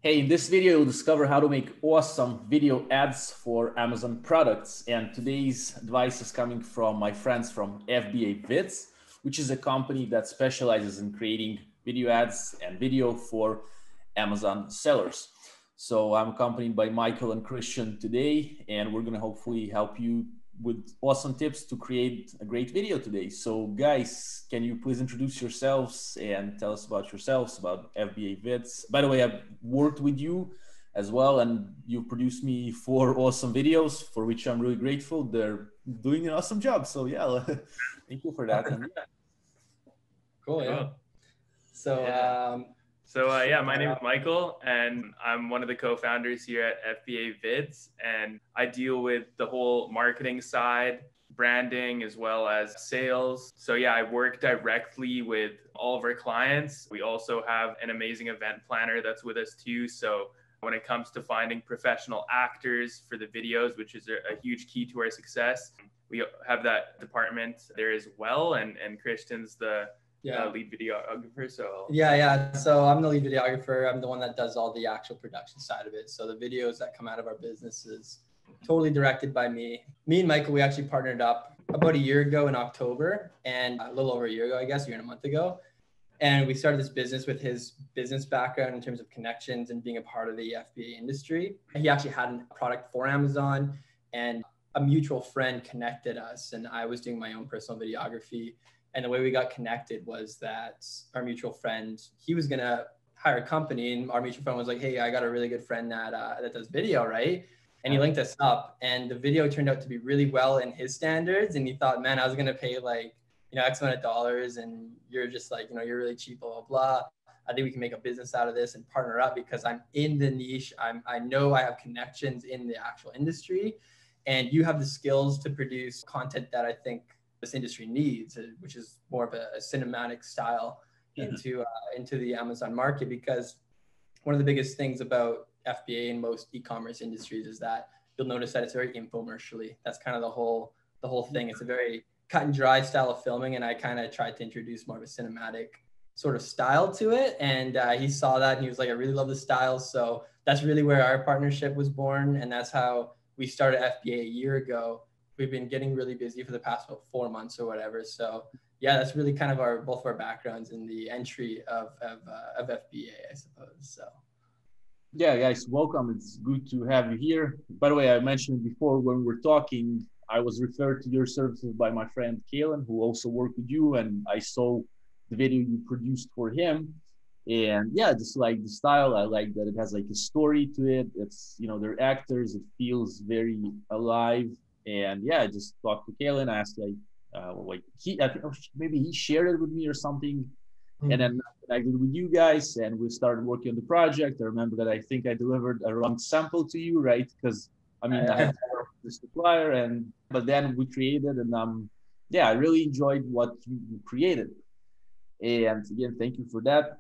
Hey, in this video, you'll discover how to make awesome video ads for Amazon products. And today's advice is coming from my friends from FBAVids, which is a company that specializes in creating video ads and video for Amazon sellers. So I'm accompanied by Michael and Christian today, and we're going to hopefully help you with awesome tips to create a great video today. So guys, can you please introduce yourselves and tell us about yourselves, about FBAVids? By the way, I've worked with you as well, and you've produced me 4 awesome videos for which I'm really grateful. They're doing an awesome job. So yeah, thank you for that. And cool. Yeah. My name is Michael, and I'm one of the co-founders here at FBAVids, and I deal with the whole marketing side, branding, as well as sales. So yeah, I work directly with all of our clients. We also have an amazing event planner that's with us too. So when it comes to finding professional actors for the videos, which is a huge key to our success, we have that department there as well. And Christian's the lead videographer. So I'm the lead videographer. I'm the one that does all the actual production side of it. So the videos that come out of our business is totally directed by me. Me and Michael, we actually partnered up about a year ago in October, and a little over a year ago, I guess, a year and a month ago. And we started this business with his business background in terms of connections and being a part of the FBA industry. He actually had a product for Amazon, and a mutual friend connected us, and I was doing my own personal videography. And the way we got connected was that our mutual friend, he was going to hire a company, and our mutual friend was like, hey, I got a really good friend that does video, right? And he linked us up, and the video turned out to be really well in his standards. And he thought, man, I was going to pay like, X amount of dollars, and you're just like, you're really cheap, blah, blah, blah. I think we can make a business out of this and partner up because I'm in the niche. I know I have connections in the actual industry, and you have the skills to produce content that I think this industry needs, which is more of a cinematic style into the Amazon market. Because one of the biggest things about FBA and most e-commerce industries is that you'll notice that it's very infomercially. That's kind of the whole thing. It's a very cut and dry style of filming, and I kind of tried to introduce more of a cinematic sort of style to it. And he saw that, and he was like, I really love the style. So that's really where our partnership was born, and that's how we started FBA a year ago. We've been getting really busy for the past 4 months or whatever. So yeah, that's really kind of both of our backgrounds in the entry of FBA, I suppose. So yeah, guys, welcome. It's good to have you here. By the way, I mentioned before when we were talking, I was referred to your services by my friend Kalen, who also worked with you, and I saw the video you produced for him. And yeah, just like the style, I like that it has like a story to it. It's, they're actors. It feels very alive. And yeah, I just talked to Kalen. I asked I think maybe he shared it with me or something. And then I connected with you guys, and we started working on the project. I remember that I think I delivered a wrong sample to you, right? Because I had the supplier, but then we created, and I really enjoyed what you created. And again, thank you for that.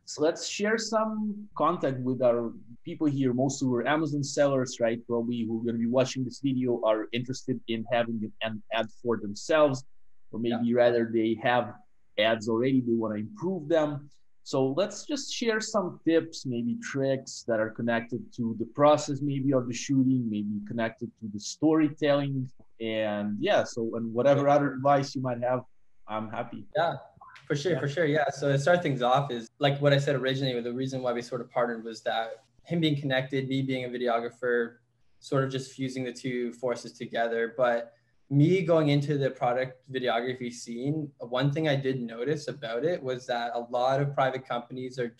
So let's share some contact with our people here. Most who are Amazon sellers, right? Probably who are going to be watching this video are interested in having an ad for themselves, or maybe rather they have ads already, they want to improve them. So let's just share some tips, maybe tricks that are connected to the process, maybe of the shooting, maybe connected to the storytelling, and and whatever other advice you might have, I'm happy. Yeah. For sure. Yeah. So to start things off is like what I said originally, the reason why we sort of partnered was that him being connected, me being a videographer, sort of just fusing the two forces together. But me going into the product videography scene, one thing I did notice about it was that a lot of private companies it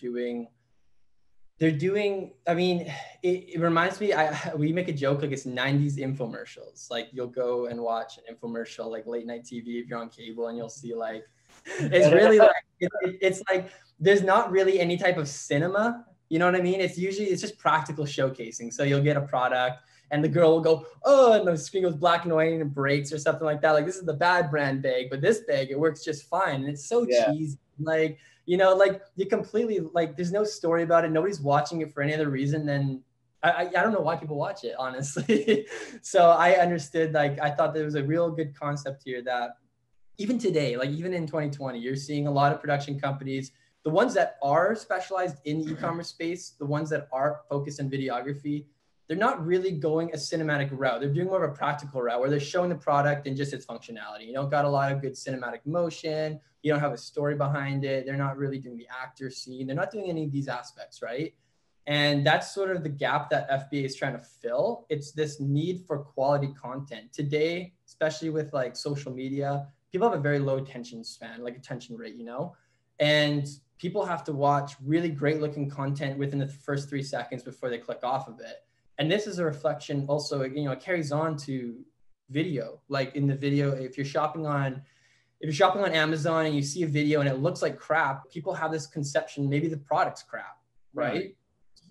reminds me, we make a joke like it's 90s infomercials. Like you'll go and watch an infomercial, like late night TV if you're on cable, and you'll see like, it's really like, it's like, there's not really any type of cinema. You know what I mean? It's just practical showcasing. So you'll get a product and the girl will go, oh, and the screen goes black and white and it breaks or something like that. Like, this is the bad brand bag, but this bag, it works just fine. And it's so cheesy. Like, like you completely, like, there's no story about it. Nobody's watching it for any other reason than, I don't know why people watch it, honestly. So I understood, like, I thought there was a real good concept here that even today, like even in 2020, you're seeing a lot of production companies The ones that are specialized in the e-commerce space, the ones that are focused on videography, they're not really going a cinematic route. They're doing more of a practical route where they're showing the product and just its functionality. You don't got a lot of good cinematic motion. You don't have a story behind it. They're not really doing the actor scene. They're not doing any of these aspects, right? And that's sort of the gap that FBA is trying to fill. It's this need for quality content. Today, especially with like social media, people have a very low attention span, like attention rate, you know? And people have to watch really great looking content within the first 3 seconds before they click off of it. And this is a reflection also, you know, it carries on to video. Like in the video, if you're shopping on Amazon and you see a video and it looks like crap, people have this conception, maybe the product's crap, right?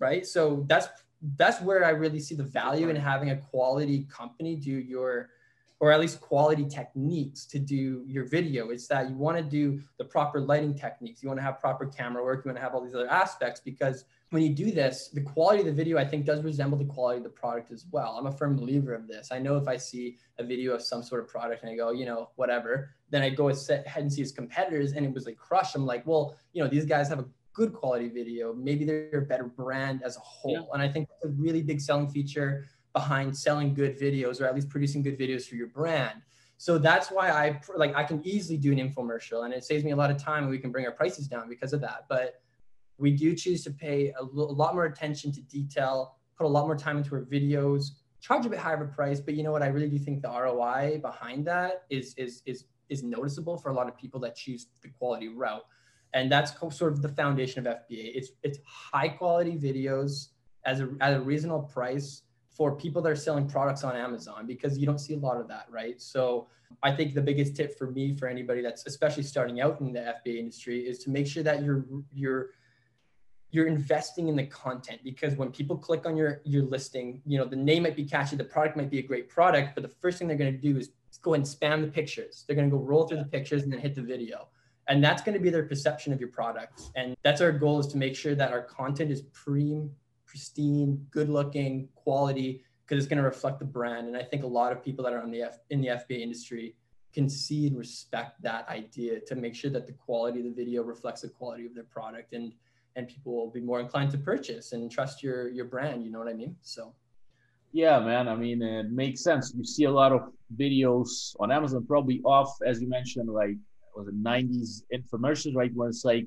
Right. So that's where I really see the value in having a quality company do your, or at least quality techniques to do your video. It's that you want to do the proper lighting techniques. You want to have proper camera work. You want to have all these other aspects, because when you do this, the quality of the video, I think, does resemble the quality of the product as well. I'm a firm believer of this. I know if I see a video of some sort of product and I go, you know, whatever, then I go ahead and see his competitors and it was like crushed. I'm like, well, you know, these guys have a good quality video. Maybe they're a better brand as a whole. Yeah. And I think that's a really big selling feature behind selling good videos, or at least producing good videos for your brand. So that's why I can easily do an infomercial, and it saves me a lot of time, and we can bring our prices down because of that. But we do choose to pay a lot more attention to detail, put a lot more time into our videos, charge a bit higher of a price. But you know what? I really do think the ROI behind that is noticeable for a lot of people that choose the quality route. And that's sort of the foundation of FBA. It's high quality videos at a reasonable price for people that are selling products on Amazon, because you don't see a lot of that, right? So I think the biggest tip for me, for anybody that's especially starting out in the FBA industry, is to make sure that you're investing in the content, because when people click on your listing, you know, the name might be catchy, the product might be a great product, but the first thing they're going to do is go and spam the pictures. They're going to go roll through the pictures and then hit the video. And that's going to be their perception of your product. And that's our goal, is to make sure that our content is pristine, good looking, quality, because it's going to reflect the brand. And I think a lot of people that are in the FBA industry can see and respect that idea, to make sure that the quality of the video reflects the quality of their product, and people will be more inclined to purchase and trust your brand. You know what I mean? So. Yeah, man. I mean, it makes sense. You see a lot of videos on Amazon, probably off, as you mentioned, like, was it 90s infomercials, right? Where it's like,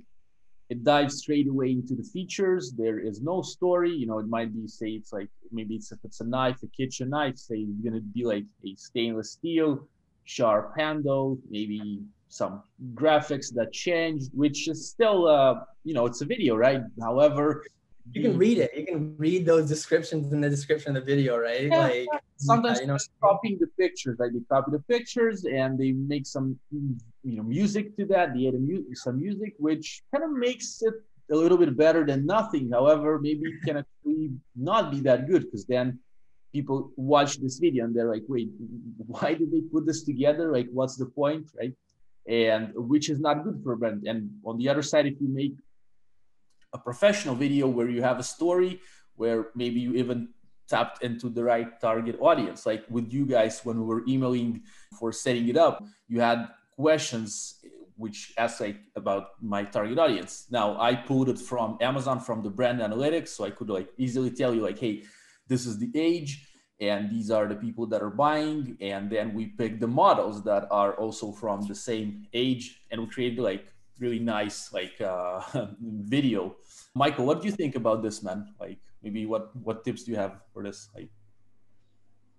it dives straight away into the features. There is no story. You know, it might be, say, it's like, maybe if it's a knife, a kitchen knife, say it's going to be like a stainless steel, sharp handle, maybe some graphics that changed, which is still, you know, it's a video, right? However, you can read it. You can read those descriptions in the description of the video, right? Yeah, like sometimes you know, copying the pictures, like they copy the pictures and they make some, you know, music to that. They add some music, which kind of makes it a little bit better than nothing. However, maybe it can actually not be that good, because then people watch this video and they're like, wait, why did they put this together? Like, what's the point, right? And which is not good for a brand. And on the other side, if you make a professional video where you have a story, where maybe you even tapped into the right target audience, like with you guys, when we were emailing for setting it up, you had questions which asked like about my target audience. Now I pulled it from Amazon, from the brand analytics, so I could like easily tell you like, hey, this is the age and these are the people that are buying. And then we picked the models that are also from the same age, and we created like really nice like video. Michael, what do you think about this, man? Like, maybe what tips do you have for this? Like,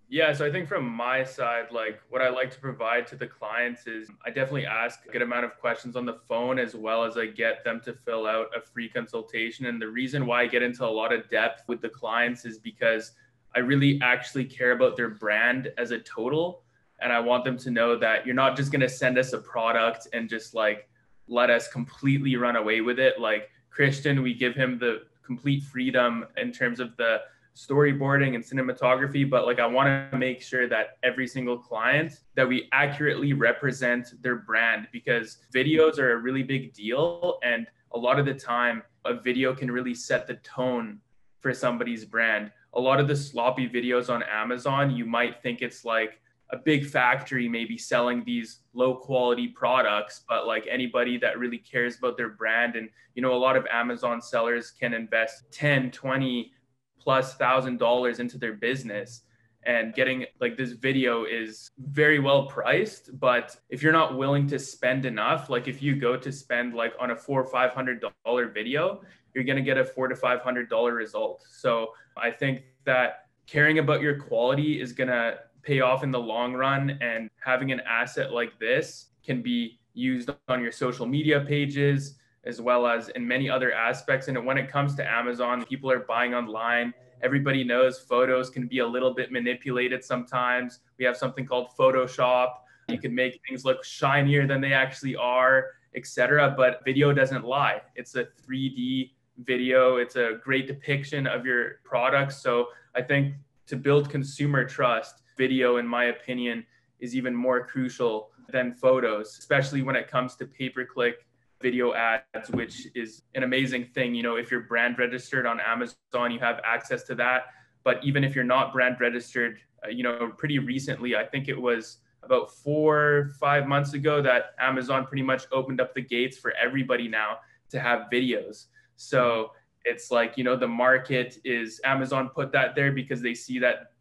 yeah, so I think from my side, like what I like to provide to the clients is I definitely ask a good amount of questions on the phone, as well as I get them to fill out a free consultation. And the reason why I get into a lot of depth with the clients is because I really actually care about their brand as a total. And I want them to know that you're not just going to send us a product and just like let us completely run away with it. Like Christian, we give him the complete freedom in terms of the storyboarding and cinematography, but like I want to make sure that every single client, that we accurately represent their brand, because videos are a really big deal. And a lot of the time a video can really set the tone for somebody's brand. A lot of the sloppy videos on Amazon, you might think it's like a big factory maybe selling these low quality products, but like anybody that really cares about their brand. And, you know, a lot of Amazon sellers can invest 10, 20 plus $1,000 into their business. And getting like this video is very well priced, but if you're not willing to spend enough, like if you go to spend like on a $400 or $500 video, you're going to get a $400 to $500 result. So I think that caring about your quality is going to pay off in the long run, and having an asset like this can be used on your social media pages as well as in many other aspects. And when it comes to Amazon, people are buying online. Everybody knows photos can be a little bit manipulated sometimes. We have something called Photoshop. You can make things look shinier than they actually are, etc. But video doesn't lie. It's a 3D video. It's a great depiction of your product. So I think to build consumer trust, video, in my opinion, is even more crucial than photos, especially when it comes to pay-per-click video ads, which is an amazing thing. You know, if you're brand registered on Amazon, you have access to that. But even if you're not brand registered, you know, pretty recently, I think it was about 4 or 5 months ago, that Amazon pretty much opened up the gates for everybody now to have videos. So it's like, you know, the market is, Amazon put that there because they see that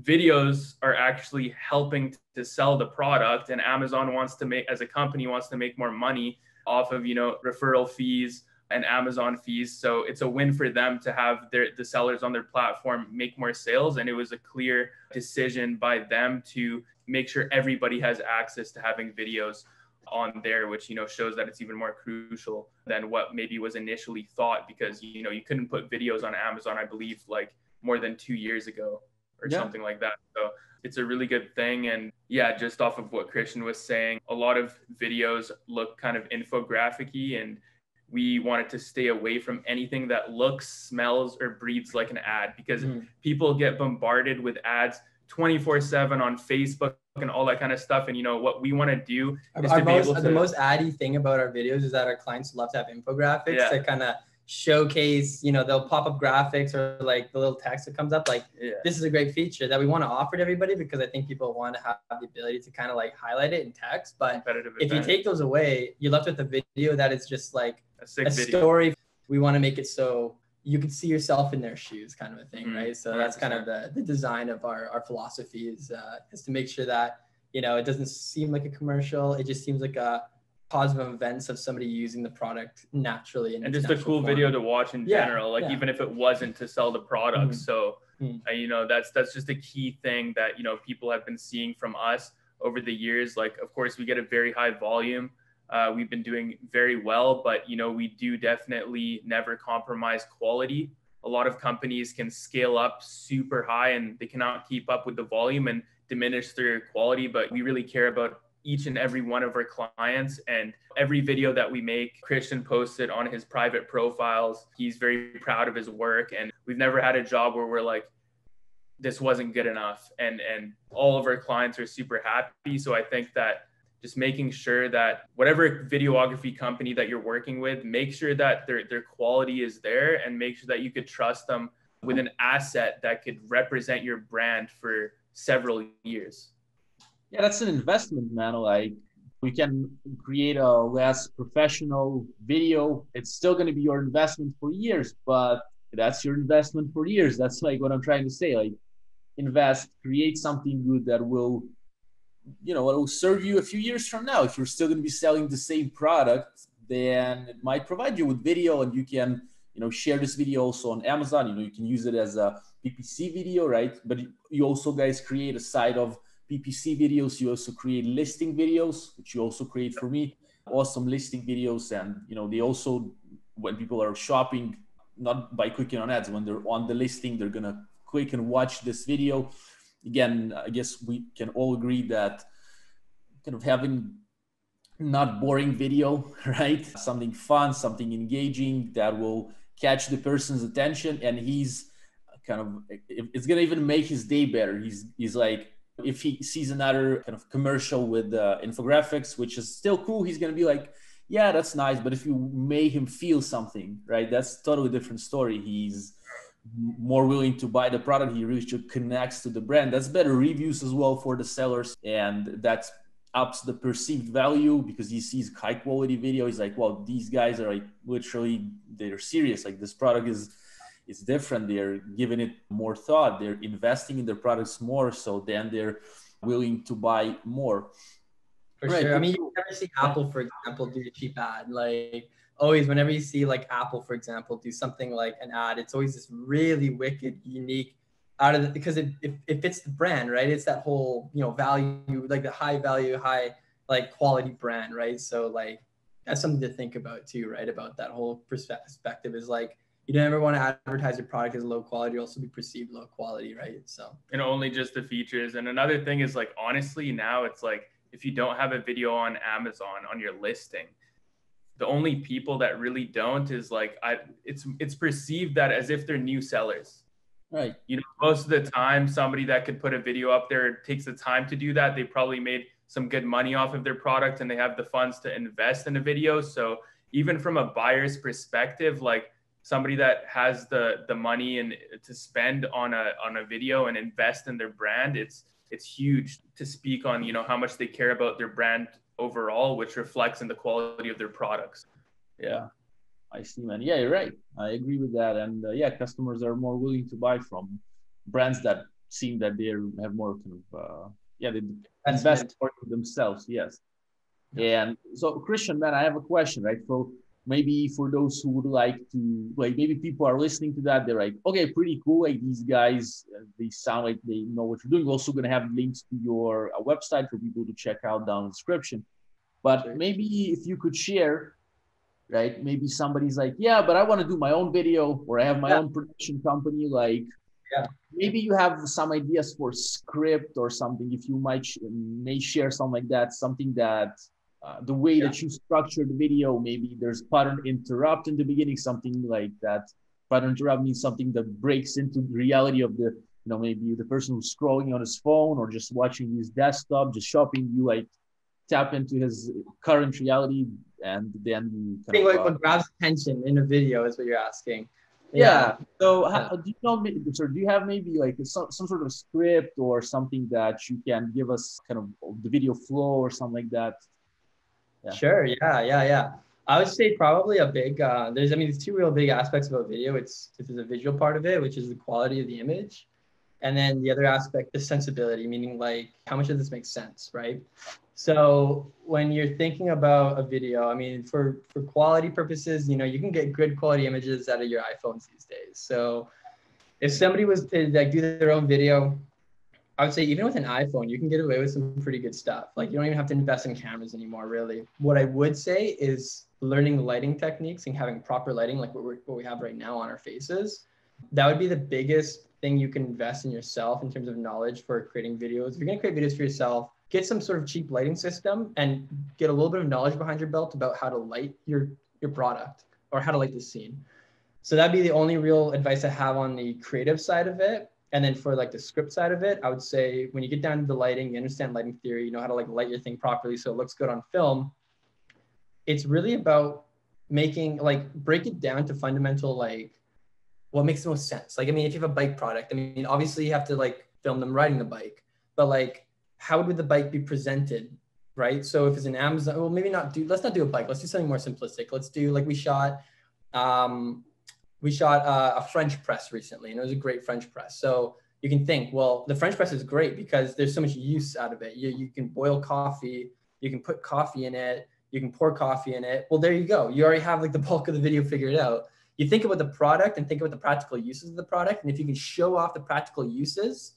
videos are actually helping to sell the product, and Amazon wants to make, as a company, wants to make more money off of, you know, referral fees and Amazon fees. So it's a win for them to have the sellers on their platform make more sales. And it was a clear decision by them to make sure everybody has access to having videos on there, which, you know, shows that it's even more crucial than what maybe was initially thought, because, you know, you couldn't put videos on Amazon, I believe, like more than 2 years ago or something like that. So it's a really good thing. And yeah, just off of what Christian was saying, a lot of videos look kind of infographic-y, and we wanted to stay away from anything that looks, smells, or breathes like an ad, because people get bombarded with ads 24/7 on Facebook and all that kind of stuff. And, you know, what we want to do is to be able to... The most addy thing about our videos is that our clients love to have infographics to kind of showcase, you know, they'll pop up graphics or like the little text that comes up. Like, this is a great feature that we want to offer to everybody, because I think people want to have the ability to kind of like highlight it in text. But if you take those away, you're left with a video that is just like a story. We want to make it so you can see yourself in their shoes, kind of a thing, right? So that's kind of the design of our philosophy is to make sure that, you know, it doesn't seem like a commercial. It just seems like a positive events of somebody using the product naturally. And just a cool video to watch in general, like even if it wasn't to sell the product. So, you know, that's just a key thing that, you know, people have been seeing from us over the years. Like, of course, we get a very high volume. We've been doing very well, but, you know, we do definitely never compromise quality. A lot of companies can scale up super high and they cannot keep up with the volume and diminish their quality, but we really care about each and every one of our clients. And every video that we make, Christian posted on his private profiles. He's very proud of his work, and we've never had a job where we're like, this wasn't good enough. And all of our clients are super happy. So I think that just making sure that whatever videography company that you're working with, make sure that their quality is there, and make sure that you could trust them with an asset that could represent your brand for several years. Yeah, that's an investment, man. Like, we can create a less professional video. It's still going to be your investment for years, but that's your investment for years. That's like what I'm trying to say. Like, invest, create something good that will, you know, it will serve you a few years from now. If you're still going to be selling the same product, then it might provide you with video, and you can, you know, share this video also on Amazon. You know, you can use it as a PPC video, right? But you also guys create a side of PPC videos. You also create listing videos, which you also create for me. Awesome listing videos. And, you know, they also, when people are shopping, not by clicking on ads, when they're on the listing, they're going to click and watch this video. Again, I guess we can all agree that kind of having not boring video, right? Something fun, something engaging that will catch the person's attention, and he's kind of, it's going to even make his day better. He's like, if he sees another kind of commercial with infographics, which is still cool, he's going to be like, yeah, that's nice. But if you make him feel something, right, that's totally different story. He's more willing to buy the product. He really should connects to the brand. That's better reviews as well for the sellers, and that's ups the perceived value because he sees high quality video. He's like, well, these guys are like literally, they're serious. Like this product is different. They're giving it more thought. They're investing in their products more. So then they're willing to buy more. For sure. I mean, you never see Apple, for example, do a cheap ad. Like always, whenever you see like Apple, for example, do something like an ad, it's always this really wicked, unique out of because it fits the brand, right? It's that whole, you know, value, like the high value, high like quality brand, right? So like that's something to think about too, right? About that whole perspective is like, you never want to advertise your product as low quality, you'll also be perceived low quality, right? So, and only just the features. And another thing is like, honestly, now it's like, if you don't have a video on Amazon on your listing, the only people that really don't is like, it's perceived that as if they're new sellers. Right. You know, most of the time, somebody that could put a video up there takes the time to do that. They probably made some good money off of their product and they have the funds to invest in a video. So even from a buyer's perspective, like somebody that has the money and to spend on a video and invest in their brand, it's huge to speak on, you know, how much they care about their brand overall, which reflects in the quality of their products. Yeah, I see, man. Yeah, you're right. I agree with that. And yeah, customers are more willing to buy from brands that seem that they have more kind of, they invest for themselves. Yes. And so, Christian, man, I have a question, right? So maybe for those who would like to, like, maybe people are listening to that, they're like, okay, pretty cool. Like these guys, they sound like they know what you're doing. We're also going to have links to your website for people to check out down in the description. But maybe if you could share, right? Maybe somebody's like, yeah, but I want to do my own video, or I have my own production company. Like, maybe you have some ideas for script or something. If you may share something like that, something that the way that you structure the video, maybe there's pattern interrupt in the beginning, something like that. Pattern interrupt means something that breaks into the reality of the, you know, maybe the person who's scrolling on his phone or just watching his desktop, just shopping. You like tap into his current reality, and then I think what grabs attention in a video is what you're asking. Yeah. So do you know, sir, do you have maybe like some sort of script or something that you can give us kind of the video flow or something like that? Yeah. Sure. Yeah. I would say probably a big, there's two real big aspects about video. There's a visual part of it, which is the quality of the image. And then the other aspect is sensibility, meaning like how much of this makes sense, right? So when you're thinking about a video, I mean, for quality purposes, you know, you can get good quality images out of your iPhones these days. So if somebody was to like do their own video, I would say even with an iPhone, you can get away with some pretty good stuff. Like you don't even have to invest in cameras anymore, really. What I would say is learning lighting techniques and having proper lighting, like what we have right now on our faces. That would be the biggest thing you can invest in yourself in terms of knowledge for creating videos. If you're going to create videos for yourself, get some sort of cheap lighting system and get a little bit of knowledge behind your belt about how to light your product or how to light the scene. So that'd be the only real advice I have on the creative side of it. And then for like the script side of it, I would say when you get down to the lighting, you understand lighting theory, you know how to like light your thing properly so it looks good on film. It's really about making, like, break it down to fundamental, like what makes the most sense. Like, I mean, if you have a bike product, I mean, obviously you have to like film them riding the bike, but like, how would the bike be presented, right? So if it's an Amazon, well, maybe let's not do a bike. Let's do something more simplistic. Let's do like we shot a French press recently, and it was a great French press. So you can think, well, the French press is great because there's so much use out of it. You can boil coffee, you can put coffee in it, you can pour coffee in it. Well, there you go. You already have like the bulk of the video figured out. You think about the product and think about the practical uses of the product. And if you can show off the practical uses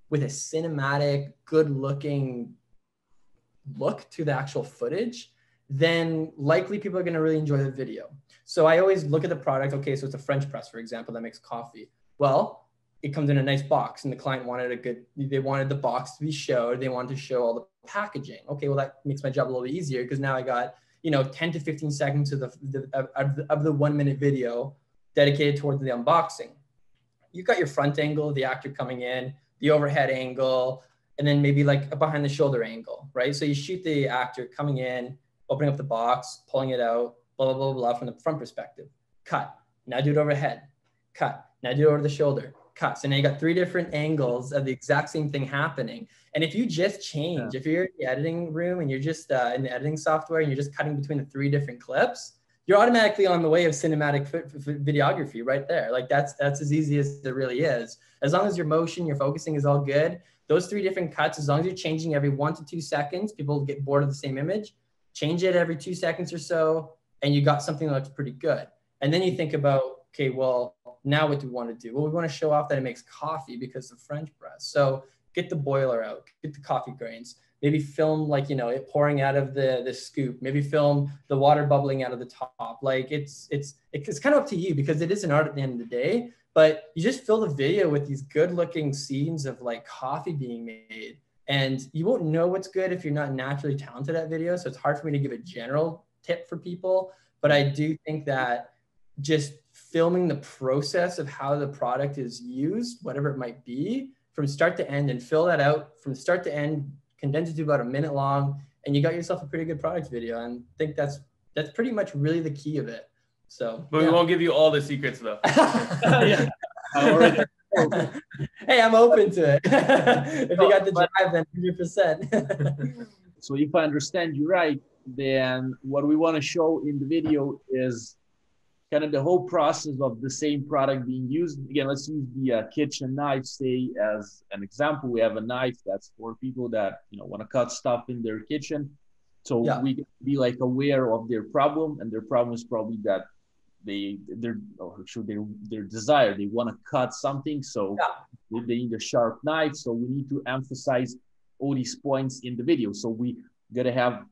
with a cinematic, good-looking look to the actual footage, then likely people are going to really enjoy the video. So I always look at the product. Okay, so it's a French press, for example, that makes coffee. Well, it comes in a nice box, and the client wanted they wanted the box to be showed. They wanted to show all the packaging. Okay, well, that makes my job a little bit easier because now I got, 10 to 15 seconds of the 1 minute video dedicated towards the unboxing. You've got your front angle, the actor coming in, the overhead angle, and then maybe like a behind the shoulder angle, right? So you shoot the actor coming in, opening up the box, pulling it out, blah, blah, blah, blah, from the front perspective. Cut. Now do it overhead. Cut. Now do it over the shoulder, cut. So now you got 3 different angles of the exact same thing happening. And if you just change, if you're in the editing room and you're just in the editing software and you're just cutting between the 3 different clips, you're automatically on the way of cinematic videography right there. Like that's as easy as it really is. As long as your motion, your focusing is all good, those 3 different cuts, as long as you're changing every 1 to 2 seconds, people get bored of the same image, change it every 2 seconds or so, and you got something that looks pretty good. And then you think about, okay, well, now what do we want to do? Well, we want to show off that it makes coffee because of French press. So get the boiler out, get the coffee grains, maybe film like, you know, it pouring out of the scoop, maybe film the water bubbling out of the top. Like it's kind of up to you because it is an art at the end of the day, but you just fill the video with these good looking scenes of like coffee being made. And you won't know what's good if you're not naturally talented at video. So it's hard for me to give a general tip for people, but I do think that just filming the process of how the product is used, whatever it might be, from start to end, and fill that out from start to end, condense it to about a minute long, and you got yourself a pretty good product video. And I think that's pretty much really the key of it. So, but we won't give you all the secrets though. Yeah. Hey, I'm open to it. If you got the drive, then 100%. So if I understand you right, then what we want to show in the video is kind of the whole process of the same product being used. Again, let's use the kitchen knife, say, as an example. We have a knife that's for people that, you know, want to cut stuff in their kitchen. So we can be like aware of their problem, and their problem is probably that their desire, they want to cut something. So they need a sharp knife. So we need to emphasize all these points in the video. So we got to have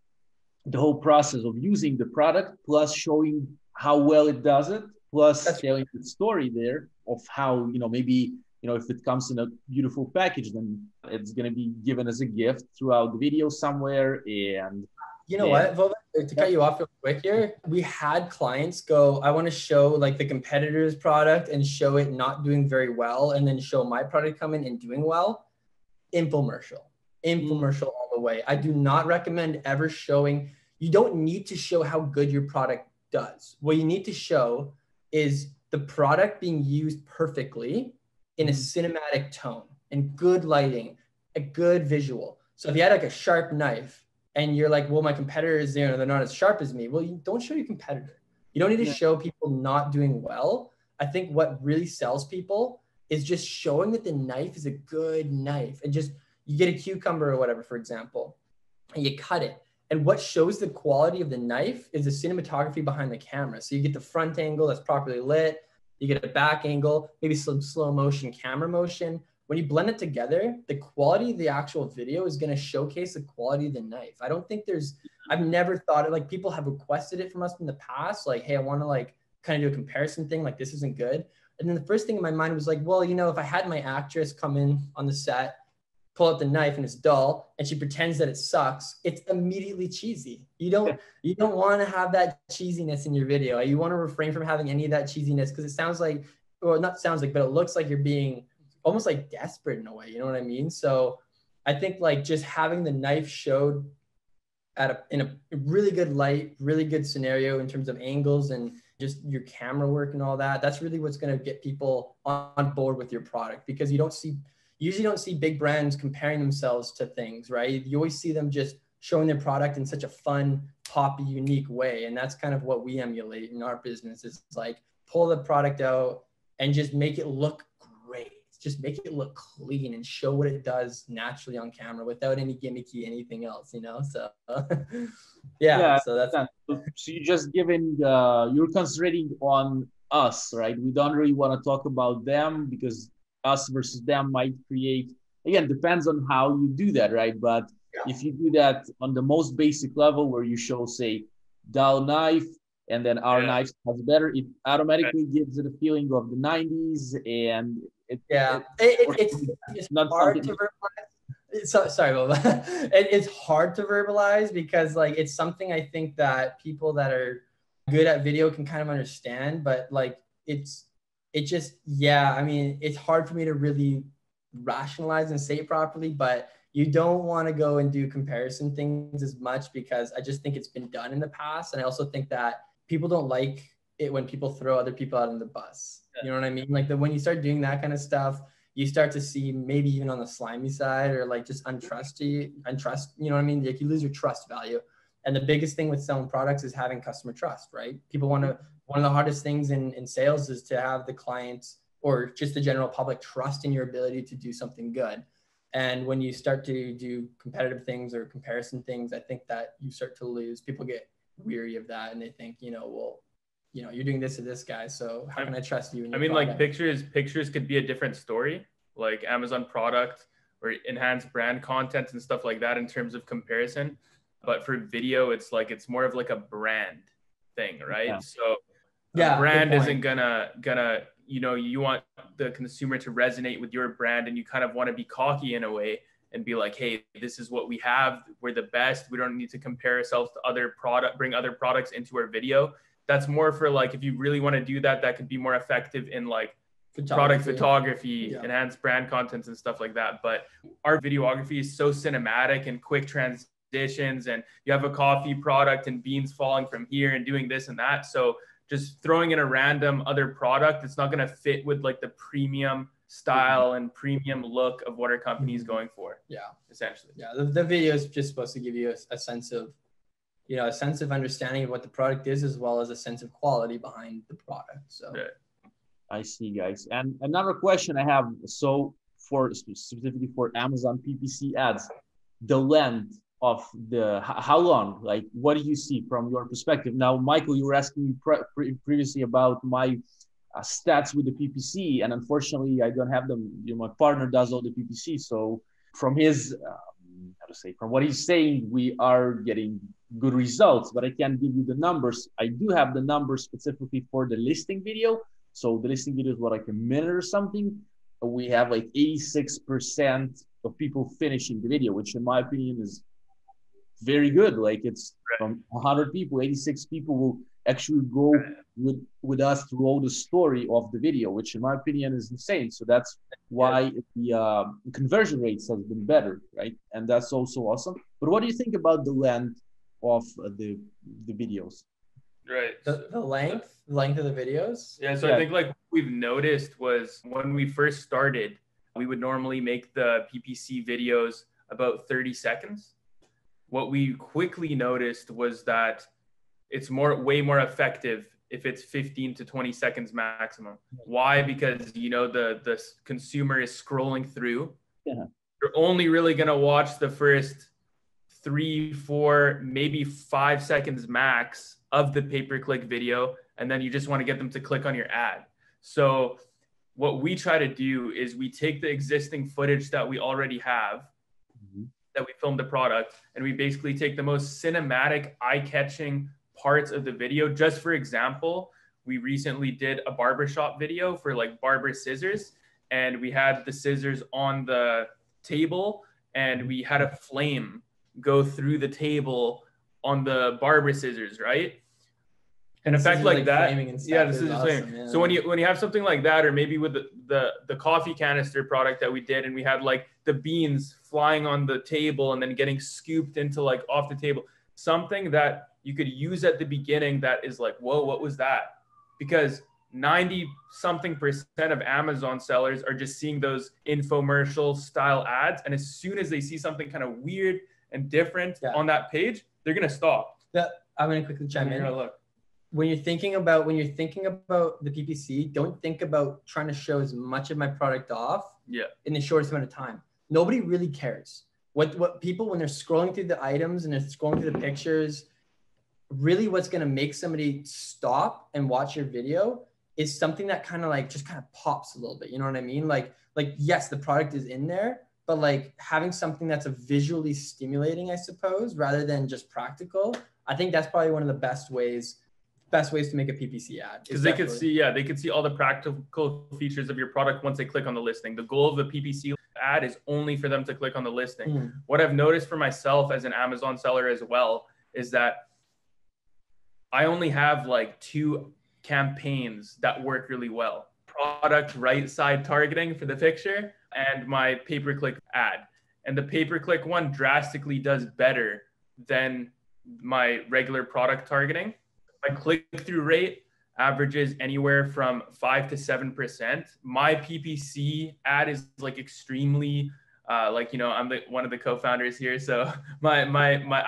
the whole process of using the product plus showing how well it does it, plus telling the story there of how, you know, maybe, you know, if it comes in a beautiful package, then it's going to be given as a gift throughout the video somewhere. And you know what, Vova, to cut you off real quick here, we had clients go, I want to show like the competitor's product and show it not doing very well, and then show my product come in and doing well. Infomercial all the way. I do not recommend ever showing. You don't need to show how good your product does. What you need to show is the product being used perfectly in a cinematic tone and good lighting, a good visual. So if you had like a sharp knife and you're like, well, my competitor is there and they're not as sharp as me. Well, you don't show your competitor. You don't need to show people not doing well. I think what really sells people is just showing that the knife is a good knife, and just, you get a cucumber or whatever, for example, and you cut it. And what shows the quality of the knife is the cinematography behind the camera. So you get the front angle that's properly lit, you get a back angle, maybe some slow motion camera motion. When you blend it together, the quality of the actual video is going to showcase the quality of the knife. I don't think I've never thought it, like, people have requested it from us in the past. Like, hey, I want to like kind of do a comparison thing. Like, this isn't good. And then the first thing in my mind was like, well, you know, if I had my actress come in on the set, pull out the knife and it's dull, and she pretends that it sucks, it's immediately cheesy. You don't want to have that cheesiness in your video. You want to refrain from having any of that cheesiness, because it sounds like, or not sounds like, but it looks like you're being almost like desperate in a way. You know what I mean? So I think like just having the knife showed in a really good light, really good scenario in terms of angles and just your camera work and all that, that's really what's going to get people on board with your product, because you usually don't see big brands comparing themselves to things, right? You always see them just showing their product in such a fun, poppy, unique way. And that's kind of what we emulate in our business. Is like, pull the product out and just make it look great. Just make it look clean and show what it does naturally on camera without any gimmicky anything else, you know? So so that's so you just given you're concentrating on us, right? We don't really want to talk about them, because us versus them might create, again, depends on how you do that, right? But if you do that on the most basic level, where you show, say, dull knife, and then our knife has better, it automatically gives it a feeling of the 90s, and it's not hard to verbalize. So, sorry, Boba. It's hard to verbalize, because like, it's something I think that people that are good at video can kind of understand, but like it just, I mean, it's hard for me to really rationalize and say it properly, but you don't want to go and do comparison things as much, because I just think it's been done in the past. And I also think that people don't like it when people throw other people out on the bus. You know what I mean? Like when you start doing that kind of stuff, you start to see maybe even on the slimy side or like just untrust, you know what I mean? Like you lose your trust value. And the biggest thing with selling products is having customer trust, right? People want to, one of the hardest things in sales is to have the clients or just the general public trust in your ability to do something good. And when you start to do competitive things or comparison things, I think that you start to lose. People get weary of that and they think, well, you're doing this to this guy, so how can I trust you? Like pictures could be a different story, like Amazon product or enhanced brand content and stuff like that in terms of comparison. But for video, it's more of like a brand thing, right? Yeah. So a brand isn't gonna, you want the consumer to resonate with your brand, and you kind of want to be cocky in a way and be like, hey, this is what we have. We're the best. We don't need to compare ourselves to bring other products into our video. That's more for like, if you really want to do that, that could be more effective in like product photography, enhanced brand contents and stuff like that. But our videography is so cinematic and quick transitions, and you have a coffee product and beans falling from here and doing this and that. So just throwing in a random other product, it's not going to fit with like the premium style and premium look of what our company is going for. Yeah, essentially. Yeah, the video is just supposed to give you a sense of, a sense of understanding of what the product is, as well as a sense of quality behind the product. So I see, guys. And another question I have, so specifically for Amazon PPC ads, the length of how long, like what do you see from your perspective? Now, Michael, you were asking me previously about my stats with the PPC, and unfortunately I don't have them. My partner does all the PPC. So from his, from what he's saying, we are getting good results, but I can't give you the numbers. I do have the numbers specifically for the listing video. So the listing video is like a minute or something. We have like 86% of people finishing the video, which in my opinion is very good. Like it's from 100 people, 86 people will actually go with us through all the story of the video, which in my opinion is insane. So that's why the conversion rates has been better, right? And that's also awesome. But what do you think about the length of the videos? Right. The length of the videos? Yeah, so I think like what we've noticed was when we first started, we would normally make the PPC videos about 30 seconds. What we quickly noticed was that it's way more effective if it's 15 to 20 seconds maximum. Why? Because, the consumer is scrolling through. Yeah. You're only really going to watch the first 3, 4, maybe 5 seconds max of the pay-per-click video. And then you just want to get them to click on your ad. So what we try to do is we take the existing footage that we already have, that we filmed the product, and we basically take the most cinematic, eye-catching parts of the video. Just for example, we recently did a barbershop video for like barber scissors, and we had the scissors on the table, and we had a flame go through the table on the barber scissors, right? An effect like that. Yeah, this is awesome. Yeah. So when you have something like that, or maybe with the coffee canister product that we did, and we had like the beans flying on the table and then getting scooped into like off the table, something that you could use at the beginning that is like, whoa, what was that? Because 90-something% of Amazon sellers are just seeing those infomercial style ads, and as soon as they see something kind of weird and different on that page, they're gonna stop. I'm gonna quickly chime in. Look. When you're thinking about the PPC, don't think about trying to show as much of my product off in the shortest amount of time. Nobody really cares. What people, when they're scrolling through the items and they're scrolling through the pictures, really what's going to make somebody stop and watch your video is something that kind of pops a little bit. You know what I mean? Like yes, the product is in there, but like having something that's a visually stimulating, I suppose, rather than just practical. I think that's probably one of the best ways to make a PPC ad. Because they could see all the practical features of your product once they click on the listing. The goal of the PPC ad is only for them to click on the listing. What I've noticed for myself as an Amazon seller as well is that I only have like 2 campaigns that work really well. Product right side targeting for the picture and my pay-per-click ad. And the pay-per-click one drastically does better than my regular product targeting. My click-through rate averages anywhere from 5 to 7%. My PPC ad is like extremely like, you know, I'm one of the co-founders here. So I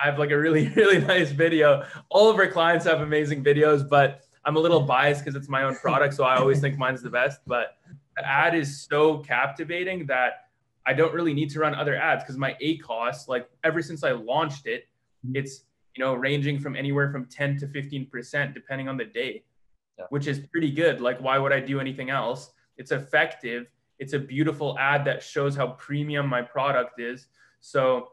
have like a really, really nice video. All of our clients have amazing videos, but I'm a little biased because it's my own product. So I always think mine's the best, but the ad is so captivating that I don't really need to run other ads because my ACoS, like ever since I launched it, it's, you know, ranging from anywhere from 10 to 15%, depending on the day, which is pretty good. Like, why would I do anything else? It's effective. It's a beautiful ad that shows how premium my product is. So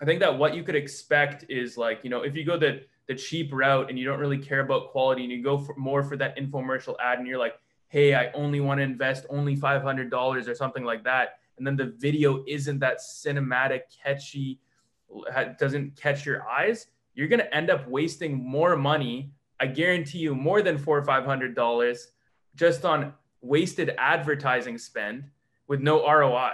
I think that what you could expect is like, you know, if you go the cheap route and you don't really care about quality and you go more for that infomercial ad and you're like, hey, I only want to invest only $500 or something like that. And then the video isn't that cinematic, catchy, doesn't catch your eyes, you're going to end up wasting more money. I guarantee you more than $400 or $500 just on wasted advertising spend with no ROI.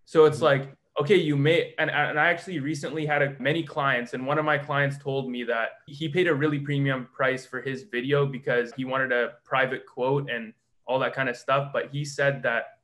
So it's like, okay, you may, and I actually recently had many clients, and one of my clients told me that he paid a really premium price for his video because he wanted a private quote and all that kind of stuff. But he said that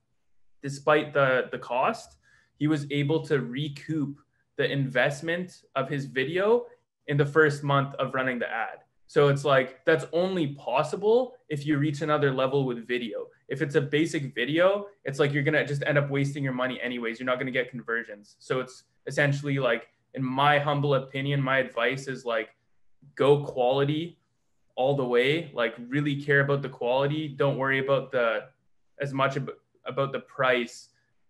despite the cost, he was able to recoup the investment of his video in the first month of running the ad. So it's like, that's only possible if you reach another level with video. If it's a basic video, it's like, you're going to just end up wasting your money anyways. You're not going to get conversions. So it's essentially like, in my humble opinion, my advice is like, go quality all the way, like really care about the quality. Don't worry about as much about the price.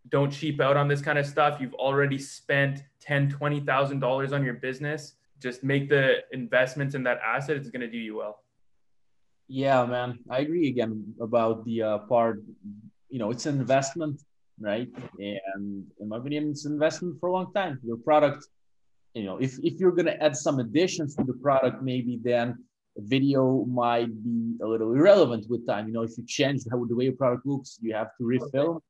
Don't cheap out on this kind of stuff. You've already spent $10,000, $20,000 on your business. Just make the investments in that asset. It's going to do you well. Yeah, man, I agree again about the part, you know, it's an investment, right? And in my opinion, it's an investment for a long time. Your product, you know, if you're going to add some additions to the product, maybe then video might be a little irrelevant with time. You know, if you change the way your product looks, you have to refilm.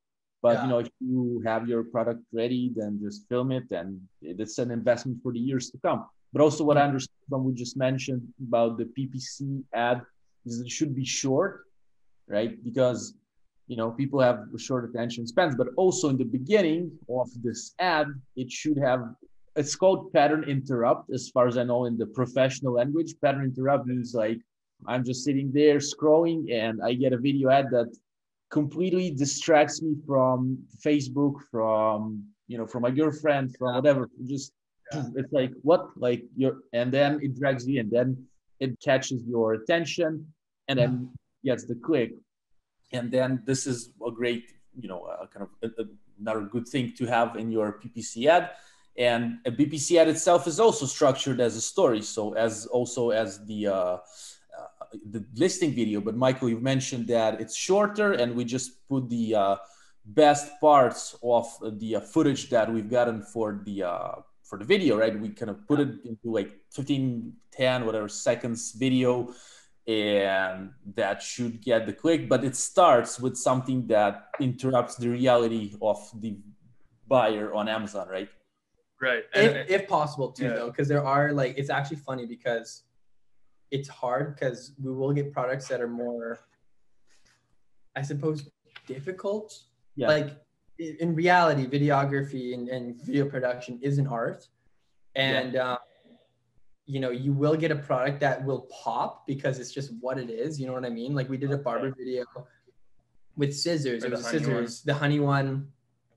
But, you know, if you have your product ready, then just film it, and it's an investment for the years to come. But also what I understand from what we just mentioned about the PPC ad is it should be short, right? Because, you know, people have short attention spans, but also in the beginning of this ad, it should have, it's called pattern interrupt, as far as I know in the professional language. Pattern interrupt means like, I'm just sitting there scrolling and I get a video ad that completely distracts me from Facebook, from, you know, from my girlfriend, from whatever. Just it's like, what, like and then it drags you in, then it catches your attention, and then gets the click, and then this is a great, you know, kind of another good thing to have in your PPC ad. And a PPC ad itself is also structured as a story, so as the listing video. But Michael, you've mentioned that it's shorter, and we just put the best parts of the footage that we've gotten for the video, right? We kind of put it into like 15, 10, whatever seconds video, and that should get the click. But it starts with something that interrupts the reality of the buyer on Amazon, right? Right. If possible too, though, because there are like, it's actually funny because it's hard because we will get products that are more, I suppose, difficult. Yeah. Like in reality, videography and video production is an art. And, you know, you will get a product that will pop because it's just what it is. You know what I mean? Like we did a barber video with scissors. It was the scissors, the honey one.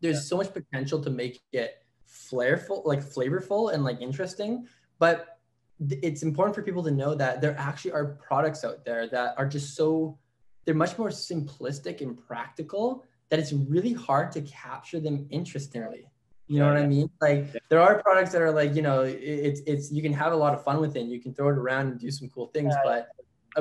There's so much potential to make it flavorful and like interesting. But it's important for people to know that there actually are products out there that are just they're much more simplistic and practical, that it's really hard to capture them interestingly. You know what I mean? Like there are products that are like, you know, it's you can have a lot of fun with it. You can throw it around and do some cool things. But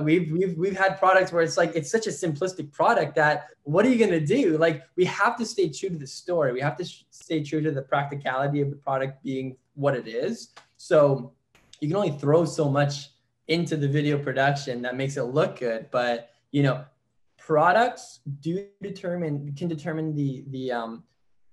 we've had products where it's like, it's such a simplistic product that what are you going to do? Like we have to stay true to the story. We have to stay true to the practicality of the product being what it is. So you can only throw so much into the video production that makes it look good. But, you know, products can determine the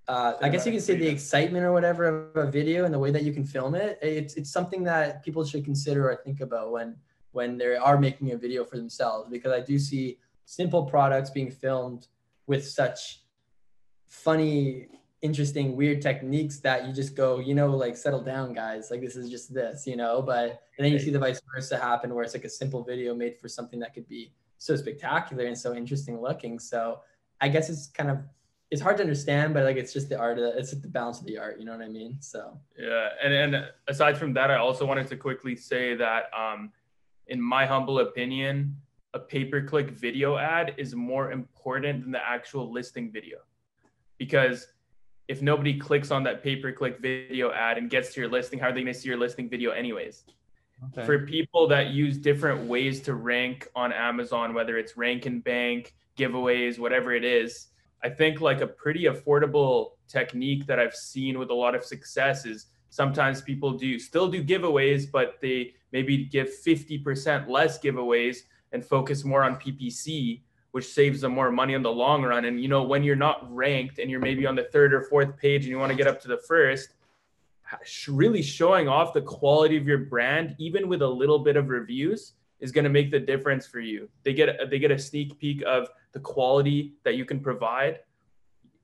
I guess you can say the excitement or whatever of a video and the way that you can film it. It's something that people should consider or think about when when they are making a video for themselves, because I do see simple products being filmed with such funny, interesting, weird techniques that you just go, you know, like, settle down, guys. Like, this is just this, you know, but and then you see the vice versa happen where it's like a simple video made for something that could be so spectacular and so interesting looking. So I guess it's kind of, it's hard to understand, but like, it's just the art of it's the balance of the art. You know what I mean? So yeah. And aside from that, I also wanted to quickly say that in my humble opinion, a pay-per-click video ad is more important than the actual listing video, because if nobody clicks on that pay-per-click video ad and gets to your listing, how are they going to see your listing video anyways? Okay. For people that use different ways to rank on Amazon, whether it's rank and bank, giveaways, whatever it is, I think like a pretty affordable technique that I've seen with a lot of success is sometimes people still do giveaways, but they maybe give 50% less giveaways and focus more on PPC, which saves them more money in the long run. And, you know, when you're not ranked and you're maybe on the third or fourth page and you want to get up to the first, really showing off the quality of your brand, even with a little bit of reviews, is going to make the difference for you. They get a sneak peek of the quality that you can provide,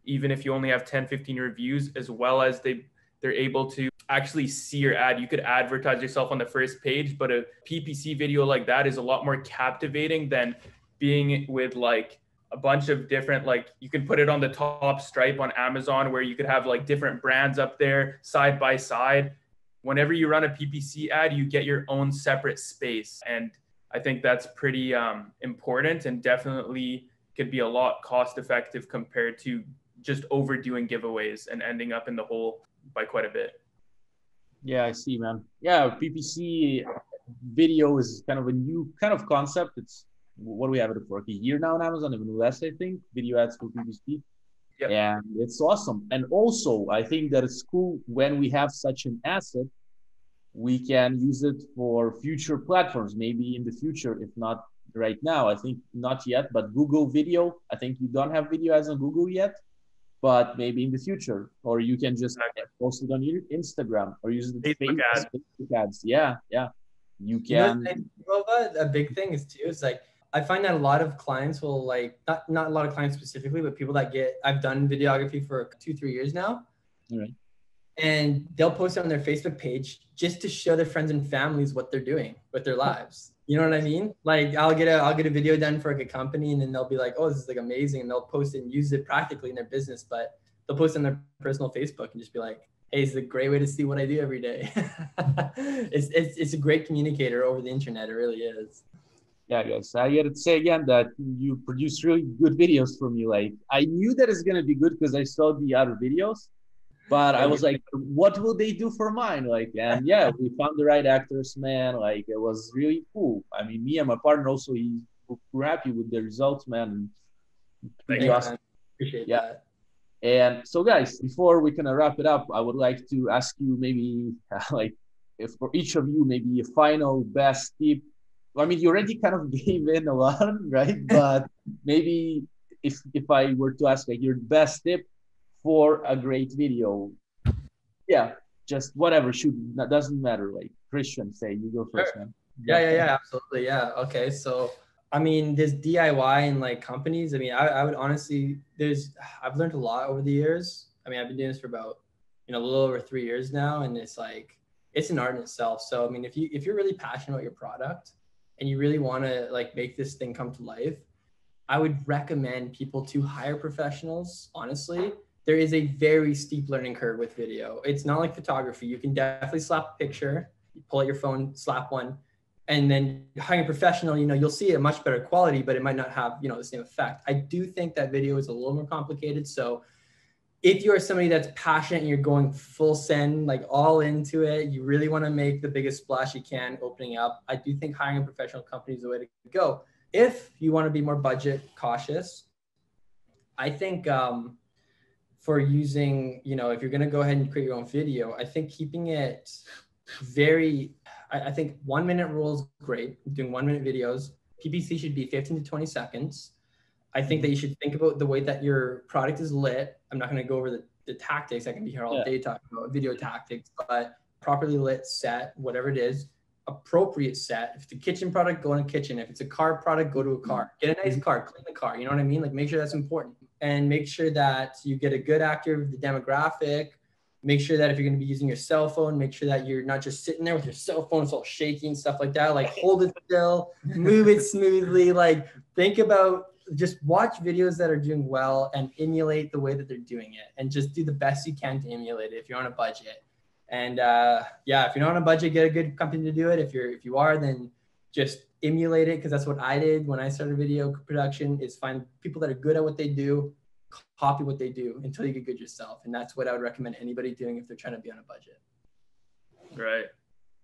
even if you only have 10, 15 reviews, as well as they're able to actually see your ad. You could advertise yourself on the first page, but a PPC video like that is a lot more captivating than being with like a bunch of different, like, you can put it on the top stripe on Amazon where you could have like different brands up there side by side. Whenever you run a PPC ad, you get your own separate space. And I think that's pretty important, and definitely could be a lot cost effective compared to just overdoing giveaways and ending up in the hole by quite a bit. Yeah, I see, man. Yeah, PPC video is kind of a new kind of concept. It's, what do we have it for? Like a year now on Amazon, even less, I think, video ads for PPC. Yep. And it's awesome. And also, I think that it's cool when we have such an asset, we can use it for future platforms, maybe in the future, if not right now. I think not yet, but Google Video, I think you don't have video ads on Google yet, but maybe in the future. Or you can just post it on your Instagram or use the Facebook ads. Yeah, yeah. You can. A big thing is too, is like, I find that a lot of clients will, like, not a lot of clients specifically, but people that I've done videography for 2-3 years now. All right. And they'll post it on their Facebook page just to show their friends and families what they're doing with their lives. You know what I mean? Like, I'll get a video done for like a company, and then they'll be like, oh, this is like amazing. And they'll post it and use it practically in their business, but they'll post it on their personal Facebook and just be like, hey, it's a great way to see what I do every day. It's a great communicator over the internet. It really is. Yeah, guys, I got to say again that you produce really good videos for me. Like, I knew that it's going to be good because I saw the other videos, but I was like, what will they do for mine? Like, and yeah, we found the right actors, man. Like, it was really cool. I mean, me and my partner also, we're happy with the results, man. Thank you, man. Appreciate that. And so, guys, before we kind of wrap it up, I would like to ask you maybe, like, if for each of you, maybe a final best tip. I mean, you already kind of gave in a lot, right? But maybe if I were to ask, like, your best tip for a great video, yeah, just whatever, that doesn't matter. Like, Christian, say, you go first, man. Yeah, absolutely, yeah. Okay, so I mean, there's DIY and like companies. I mean, I would honestly, I've learned a lot over the years. I mean, I've been doing this for about, a little over 3 years now, and it's like, it's an art in itself. So I mean, if you're really passionate about your product and you really want to like make this thing come to life, I would recommend people to hire professionals. Honestly, there is a very steep learning curve with video. It's not like photography. You can definitely slap a picture, you pull out your phone, slap one, and then hiring a professional, you'll see a much better quality, but it might not have, the same effect. I do think that video is a little more complicated. So if you're somebody that's passionate and you're going full send, like all into it, you really want to make the biggest splash you can opening up, I do think hiring a professional company is the way to go. If you want to be more budget cautious, I think for using, if you're going to go ahead and create your own video, I think keeping it I think 1 minute rule is great. Doing 1 minute videos, PPC should be 15 to 20 seconds. I think that you should think about the way that your product is lit. I'm not going to go over the tactics. I can be here all day talking about video tactics, but properly lit set, whatever it is, appropriate set. If it's a kitchen product, go in a kitchen. If it's a car product, go to a car. Get a nice car, clean the car. You know what I mean? Like make sure that's important. And make sure that you get a good actor of the demographic. Make sure that if you're going to be using your cell phone, make sure that you're not just sitting there with your cell phone, it's all shaky and stuff like that. Like hold it still, move it smoothly. Like think about, just watch videos that are doing well and emulate the way that they're doing it, and just do the best you can to emulate it if you're on a budget. And yeah, if you're not on a budget, get a good company to do it. If you are, then just emulate it, because that's what I did when I started video production, is find people that are good at what they do, copy what they do until you get good yourself. And that's what I would recommend anybody doing if they're trying to be on a budget. Right.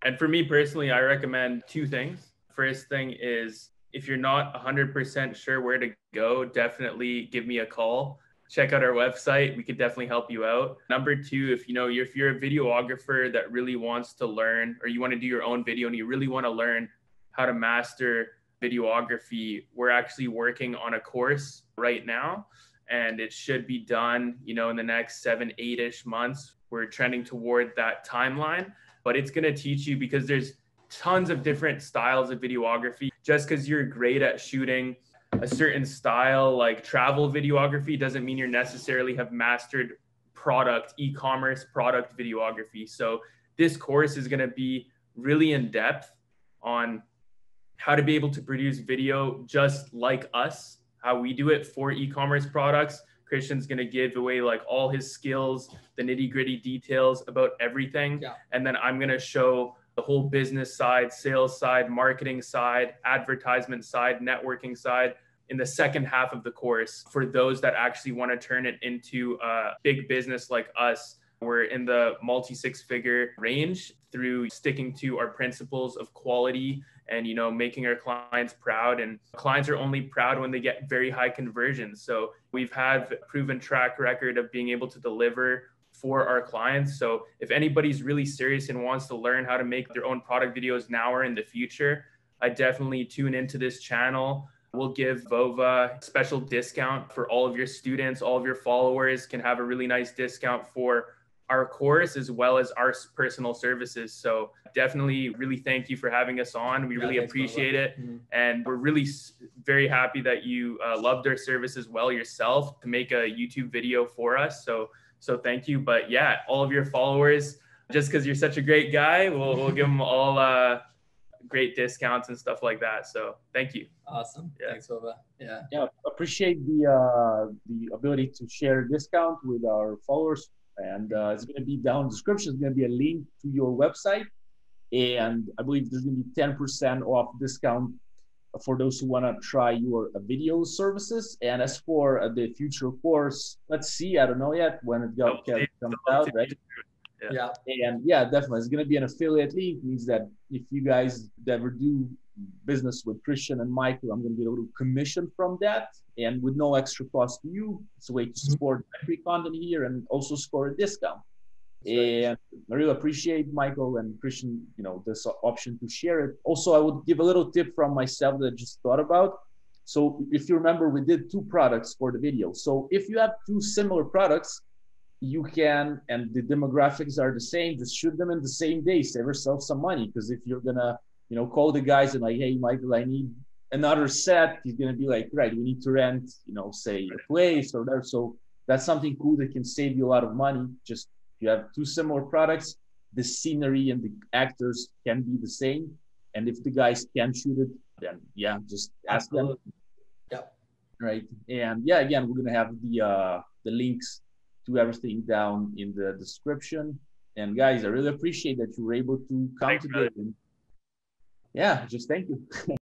And for me personally, I recommend two things. First thing is, if you're not 100% sure where to go, definitely give me a call. Check out our website. We could definitely help you out. Number two, if you're a videographer that really wants to learn, or you want to do your own video and you really want to learn how to master videography, we're actually working on a course right now, and it should be done, in the next 7-8-ish months. We're trending toward that timeline, but it's going to teach you, because there's tons of different styles of videography. Just because you're great at shooting a certain style, like travel videography, doesn't mean you necessarily have mastered e-commerce product videography. So this course is going to be really in depth on how to be able to produce video just like us, how we do it for e-commerce products. Christian's going to give away like all his skills, the nitty-gritty details about everything. Yeah. And then I'm going to show the whole business side, sales side, marketing side, advertisement side, networking side in the second half of the course, for those that actually want to turn it into a big business like us. We're in the multi-six-figure range through sticking to our principles of quality and, making our clients proud. And clients are only proud when they get very high conversions. So we've had a proven track record of being able to deliver for our clients. So if anybody's really serious and wants to learn how to make their own product videos now or in the future, I definitely tune into this channel. We'll give Vova a special discount for all of your students. All of your followers can have a really nice discount for our course as well as our personal services. So definitely really thank you for having us on. We really appreciate it. Mm-hmm. And we're really very happy that you loved our service as well yourself to make a YouTube video for us. So thank you. But yeah, all of your followers, just because you're such a great guy, we'll give them all great discounts and stuff like that. So thank you. Awesome. Yeah. Thanks, Vova. Yeah. Yeah. Appreciate the ability to share a discount with our followers. And it's going to be down in the description. It's going to be a link to your website. And I believe there's going to be 10% off discount for those who want to try your video services. And as for the future course, let's see. I don't know yet when it comes out, right? Yeah. And yeah, definitely. It's going to be an affiliate link. It means that if you guys ever do business with Christian and Michael, I'm going to get a little commission from that. And with no extra cost to you, it's a way to support free content here and also score a discount. And I really appreciate Michael and Christian, this option to share it. Also, I would give a little tip from myself that I just thought about. So if you remember, we did 2 products for the video. So if you have 2 similar products, you can, and the demographics are the same, just shoot them in the same day, save yourself some money. Because if you're gonna, call the guys and like, hey, Michael, I need another set, he's gonna be like, right, we need to rent, say a place or whatever. So that's something cool that can save you a lot of money. Just if you have 2 similar products, the scenery and the actors can be the same. And if the guys can shoot it, then yeah, just ask them. Yep. Right. And yeah, again, we're gonna have the links to everything down in the description. And guys, I really appreciate that you were able to come today. Yeah, just thank you.